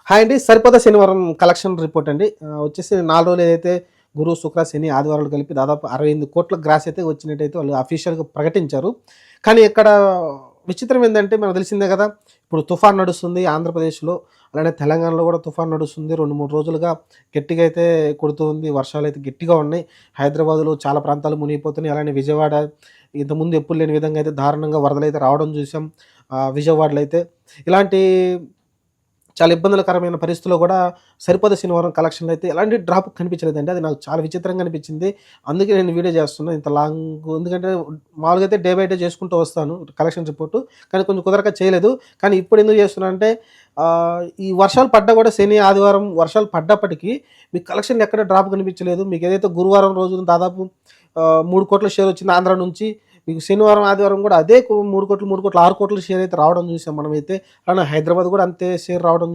Hi అండి. సరిపోదా శనివారం collection report అండి. వచ్చేసి 4 రోజులు ఏదైతే గురు, శుక్ర, శని, ఆదివారాలు కలిపి దాదాపు 68 కోట్ల గ్రాస్ అయితే వచ్చినట్టయితే వాళ్ళు అఫీషియల్‌గా ప్రకటించారు. కానీ ఇక్కడ విచిత్రం ఏందంటే మనకు తెలిసిందే కదా! ఇప్పుడు తుఫాన్ నడుస్తుంది ఆంధ్రప్రదేశ్‌లో. అలానే తెలంగాణలో కూడా తుఫాన్ నడుస్తుంది. 2, 3 రోజులుగా గట్టిగా అయితే కొడుతూ ఉంది. వర్షాలైతే గట్టిగా ఉన్నాయి. హైదరాబాద్‌లో చాలా ప్రాంతాలు మునిగిపోతున్నాయి. అలానే విజయవాడ ఇంతకుముందు ఎప్పుడు లేని విధంగా అయితే దారుణంగా వరదలైతే రావడం చూసాం. విజయవాడలో అయితే. ఇలాంటి చాలా ఇబ్బందులకరమైన పరిస్థితుల్లో కూడా సరిపోదా శనివారం కలెక్షన్‌లో అయితే ఎలాంటి డ్రాప్ కనిపించలేదండి. అది నాకు చాలా విచిత్రంగా అనిపించింది. అందుకే నేను వీడియో చేస్తున్నా ఇంత లాంగ్. ఎందుకంటే మామూలుగా అయితే డే బై డే చేసుకుంటూ వస్తాను కలెక్షన్ రిపోర్టు. కానీ కొంచెం కుదరక చేయలేదు. కానీ ఇప్పుడు ఎందుకు చేస్తున్నా అంటే ఈ వర్షాలు పడ్డా కూడా శని, ఆదివారం వర్షాలు పడ్డప్పటికీ మీకు కలెక్షన్ ఎక్కడ డ్రాప్ కనిపించలేదు. మీకు ఏదైతే గురువారం రోజున దాదాపు 3,00,00,000 షేర్ వచ్చింది ఆంధ్ర నుంచి. మీకు శనివారం, ఆదివారం కూడా అదే 3,00,00,000, 3,00,00,000, 6,00,00,000 షేర్ అయితే రావడం చూసాం మనమైతే. అలానే హైదరాబాద్ కూడా అంతే షేర్ రావడం